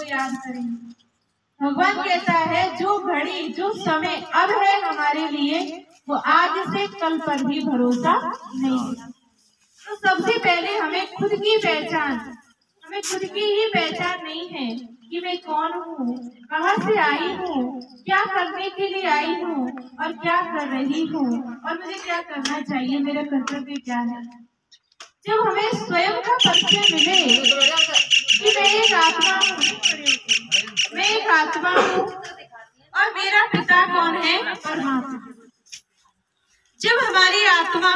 को याद करेंगे। भगवान कहता है जो घड़ी जो समय अब है हमारे लिए वो आज से कल पर भी भरोसा नहीं है। तो सबसे पहले हमें खुद की पहचान, हमें खुद की ही पहचान नहीं है कि मैं कौन हूँ, कहाँ से आई हूँ, क्या करने के लिए आई हूँ और क्या कर रही हूँ और मुझे क्या करना चाहिए, मेरा कर्तव्य क्या है। जब हमें स्वयं का परिचय मिले कि मैं एक आत्मा हूँ, मैं एक आत्मा हूँ और मेरा पिता कौन है, परमात्मा। जब हमारी आत्मा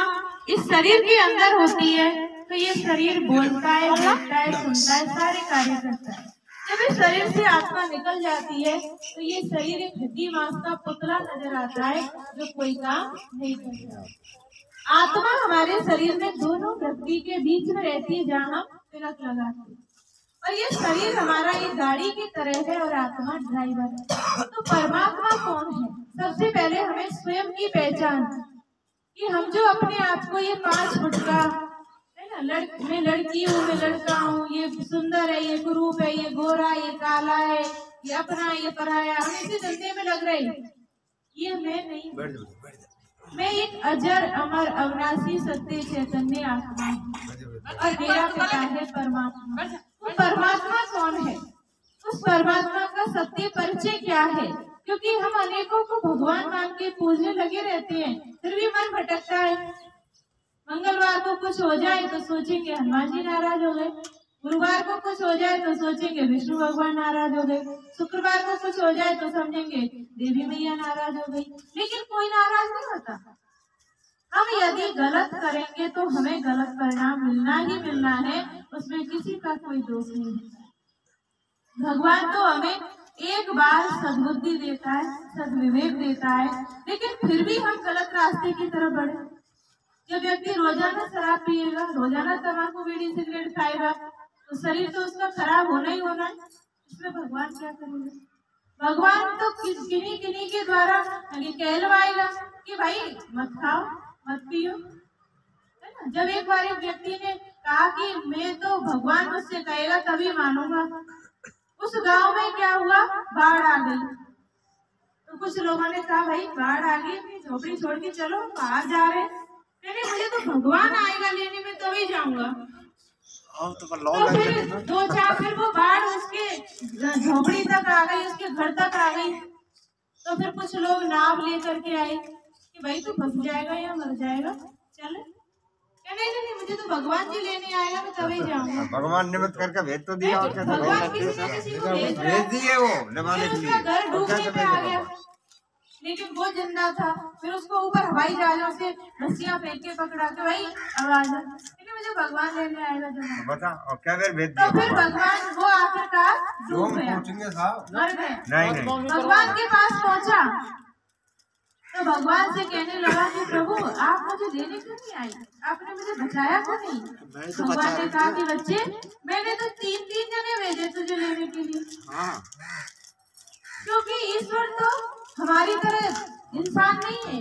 इस शरीर के अंदर होती है तो ये शरीर बोलता है, देखता है, सुनता है, सारे कार्य करता है। जब इस शरीर से आत्मा निकल जाती है तो ये शरीर एक हड्डी मांस का पुतला नजर आता है जो कोई काम नहीं करता। आत्मा हमारे शरीर में दोनों व्यक्ति के बीच में रहती है जहाँ हम तिलक लगाते हैं। और ये शरीर हमारा एक गाड़ी की तरह है और आत्मा ड्राइवर है। तो परमात्मा कौन है? सबसे पहले हमें स्वयं की पहचान कि हम जो अपने आप को ये 5 फुट का है ना, मैं लड़की हूँ, मैं लड़का हूँ, ये सुंदर है, ये कुरूप है, ये गोरा, ये काला है, ये अपना, ये पराया, हम इसी धंधे में लग रहे हैं। ये मैं नहीं, मैं एक अजर अमर अविनाशी सत्य चैतन्य आत्मा हूँ और मेरा पिता है परमात्मा। तो परमात्मा कौन है? उस परमात्मा का सत्य परिचय क्या है? क्योंकि हम अनेकों को भगवान मान के पूजने लगे रहते हैं, फिर भी मन भटकता है। मंगलवार को कुछ हो जाए तो सोचेंगे हनुमान जी नाराज हो गए, गुरुवार को कुछ हो जाए तो सोचेंगे विष्णु भगवान नाराज हो गए, शुक्रवार को कुछ हो जाए तो समझेंगे देवी मैया नाराज हो गई, लेकिन कोई नाराज नहीं होता। हम यदि गलत करेंगे तो हमें गलत परिणाम मिलना ही मिलना है, उसमें किसी का कोई दोष नहीं है। भगवान तो हमें एक बार सद्बुद्धि देता है, सद्विवेक देता है, लेकिन फिर भी हम गलत रास्ते की तरफ बढ़े। जब व्यक्ति रोजाना शराब पिएगा, रोजाना तंबाकू बीड़ी सिगरेट खाएगा तो शरीर तो उसका खराब होना ही होना है। इसमें भगवान क्या करेंगे? भगवान तो किन्हीं किन्हीं के द्वारा कहलवाएगा कि भाई मत खाओ, मत पियो, है ना। जब एक बार एक व्यक्ति ने कहा कि मैं तो भगवान मुझसे कहेगा तभी मानूंगा, उस गांव में क्या हुआ, बाढ़ आ गई। तो कुछ लोगों ने कहा भाई बाढ़ आ गई, अपनी झोपड़ी छोड़ के चलो, बाहर जा रहे हैं। नहीं, मुझे तो भगवान आएगा लेने में तभी जाऊंगा। तो फिर 2-4 फिर वो बाढ़ उसके झोपड़ी तक आ गई, उसके घर तक आ गई। तो फिर कुछ लोग नाव लेकर के आए कि भाई तू फंस जाएगा या मर जाएगा, चल। नहीं, मुझे तो भगवान जी लेने आएगा, मैं तभी जाऊंगा। भगवान निमित्त करके भेज तो दिया, और भगवान किसी न किसी को भेज दिए वो नमाने के लिए, घर डूबने पे आ गया, लेकिन वो जिंदा था। फिर उसको ऊपर हवाई जहाजों से रस्सियां फेंक के पकड़ा के भाई आवाज, लेकिन मुझे भगवान लेने आएगा जब बता, और क्या देर भेज दिया। तो फिर भगवान वो आखिरकार डूब गया, मर गए। नहीं, भगवान के पास पहुंचा तो भगवान से कहने लगा कि प्रभु आप मुझे लेने क्यों नहीं आए, आपने मुझे बचाया क्यों नहीं? भगवान ने कहा कि बच्चे मैंने तो 3 जने भेजे तुझे लेने के लिए, क्योंकि ईश्वर तो हमारी तरह इंसान नहीं है,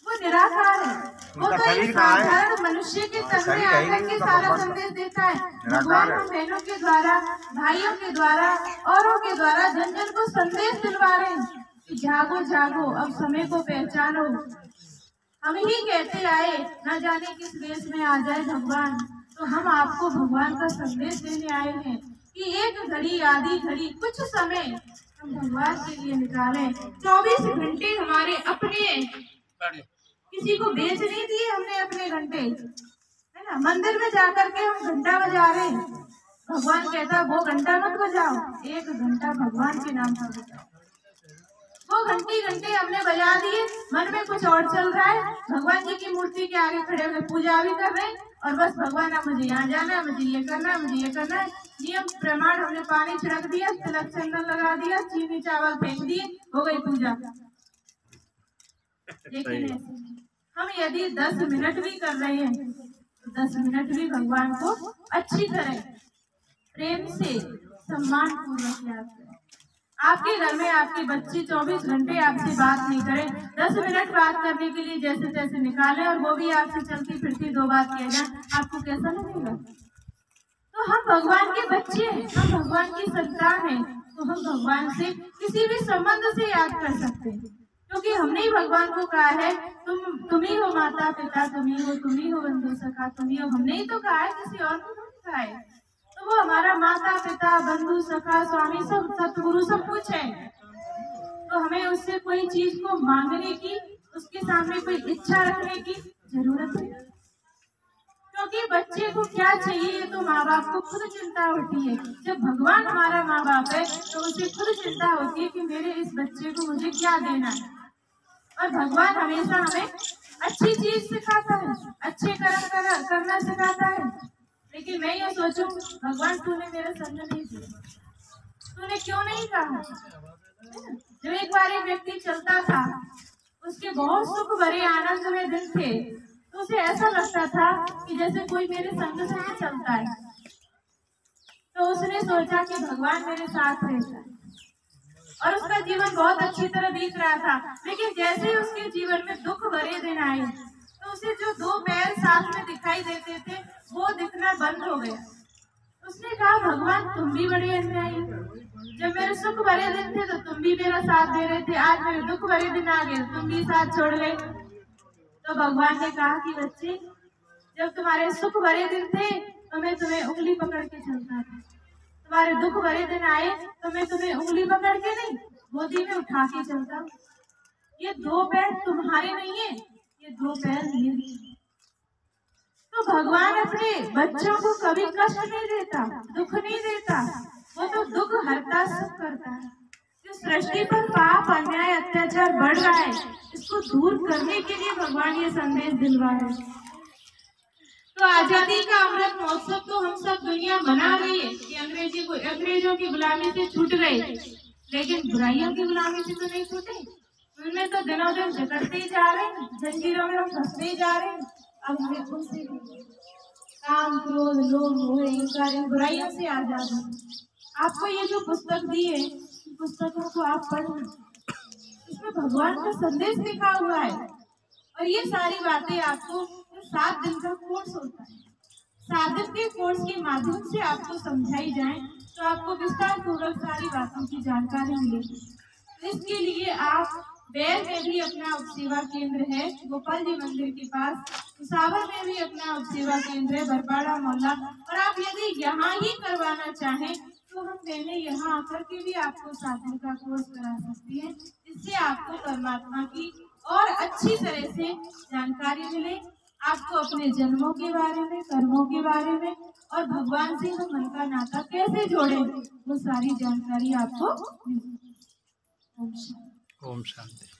वो निराकार है। वो तो एक साधारण मनुष्य के तन में आकर के सारा संदेश देता है। भगवान हम बहनों के द्वारा, भाइयों के द्वारा, औरों के द्वारा जन जन को संदेश दिलवा रहे हैं कि जागो जागो, अब समय को पहचानो। हम ही कहते आए, न जाने किस वेश में आ जाए भगवान, तो हम आपको भगवान का संदेश देने आए हैं कि एक घड़ी, आधी घड़ी, कुछ समय हम भगवान के लिए निकालें। 24 घंटे हमारे अपने, किसी को बेच नहीं दिए हमने अपने घंटे, है ना। मंदिर में जाकर के हम घंटा बजा रहे हैं, भगवान कहता है वो घंटा मत बजाओ, 1 घंटा भगवान के नाम पर बजाओ। वो घंटे हमने बजा दिए, मन में कुछ और चल रहा है, भगवान जी की मूर्ति के आगे खड़े होकर पूजा भी कर रहे हैं और बस भगवान अब मुझे यहाँ जाना है, मुझे ये करना है, मुझे ये करना है। नियम प्रमाण हमने पानी छिड़क दिया, तिलक चंदन लगा दिया, चीनी चावल फेंक दिए, हो गई पूजा। लेकिन हम यदि 10 मिनट भी कर रहे हैं तो 10 मिनट भी भगवान को अच्छी तरह प्रेम से सम्मान पूर्वक याद करें। आपके घर में आपके बच्चे 24 घंटे आपसे बात नहीं करें, 10 मिनट बात करने के लिए जैसे तैसे निकालें और वो भी आपसे चलती फिरती 2 बात किया जाए, आपको कैसा लगेगा? तो हम भगवान के बच्चे हैं, हम भगवान की संतान हैं, तो हम भगवान से किसी भी संबंध से याद कर सकते हैं, क्योंकि हमने ही भगवान को कहा है तुम ही हो माता पिता, तुम ही हो बंधु सखा, तुम ही हो। हमने ही तो कहा है, किसी और को नहीं कहा है। तो वो हमारा माता पिता, बंधु सखा, स्वामी, सब सतगुरु सब कुछ है। तो हमें उससे कोई चीज को मांगने की, उसके सामने कोई इच्छा रखने की जरूरत नहीं, क्योंकि बच्चे को क्या चाहिए ये तो माँ बाप को खुद चिंता होती है। जब भगवान हमारा माँ बाप है तो उसे खुद चिंता होती है कि मेरे इस बच्चे को मुझे क्या देना है। और भगवान हमेशा हमें अच्छी चीज सिखाता है, अच्छे कर्म करना सिखाता है। लेकिन मैं ये सोचूं, भगवान तूने मेरा संग नहीं दिया, तूने क्यों नहीं कहा। जब एक बार एक व्यक्ति चलता था, उसके बहुत सुख भरे आनंद में दिन थे, तो उसे ऐसा लगता था कि जैसे कोई मेरे संग से चलता है। तो उसने सोचा कि भगवान मेरे साथ रहता है, और उसका जीवन बहुत अच्छी तरह बीत रहा था। लेकिन जैसे ही उसके जीवन में दुख भरे दिन आए, तो उसे जो दो पैर साथ में दिखाई देते थे वो दिखना बंद हो गया। उसने कहा भगवान तुम भी बड़े अन्यायी, जब मेरे सुख भरे दिन थे तो तुम भी मेरा साथ दे रहे थे, आज मेरे दुख भरे दिन आ गए तुम भी साथ छोड़ गए। तो भगवान ने कहा कि बच्चे, जब तुम्हारे सुख भरे दिन थे तो मैं तुम्हें उंगली पकड़ के चलता था, तुम्हारे दुख भरे दिन आए तो मैं तुम्हें उंगली पकड़ के नहीं, गोदी में उठा के चलता। ये दो पैर तुम्हारे नहीं है, ये दो पैर मेरे। तो भगवान अपने बच्चों को कभी कष्ट नहीं देता, दुख नहीं देता, वो तो दुख हरता सुख करता है। जो सृष्टि पर पाप अन्याय अत्याचार बढ़ रहा है, इसको दूर करने के लिए भगवान ये संदेश दिलवा रहे हैं। तो आजादी का अमृत महोत्सव तो हम सब दुनिया मना रही है कि अंग्रेजों की गुलामी से छूट गए, लेकिन बुराइयों की गुलामी से तो नहीं छूटे। उनमें तो दिनों दिन जकड़ते ही जा रहे हैं, जंजीरों में हम फंसते ही जा रहे हैं। अब हमें उनसे काम, क्रोध, लोभ, मोह, हिंसा, इन बुराइयों से आजाद हो। आपको ये जो पुस्तक दी है, पुस्तकों को आप पढ़ना, इसमें भगवान का संदेश लिखा हुआ है। और ये सारी बातें आपको 7 दिन का कोर्स होता है, 7 दिन के कोर्स के माध्यम से आपको समझाई जाए तो आपको विस्तार पूर्वक सारी बातों की जानकारी मिलेगी। इसके लिए आप बैर में भी अपना उपसेवा केंद्र है, गोपाल जी मंदिर के पास, सावर में भी अपना उपसेवा केंद्र है, बरपाड़ा मोहल्ला। और आप यदि यहाँ ही करवाना चाहें तो हम पहले यहाँ आकर के भी आपको 7 दिन का कोर्स करा सकती हैं, जिससे आपको परमात्मा की और अच्छी तरह से जानकारी मिले, आपको अपने जन्मों के बारे में, कर्मों के बारे में और भगवान से हम मन का नाता कैसे जोड़े, वो सारी जानकारी आपको मिले। ओम शांति।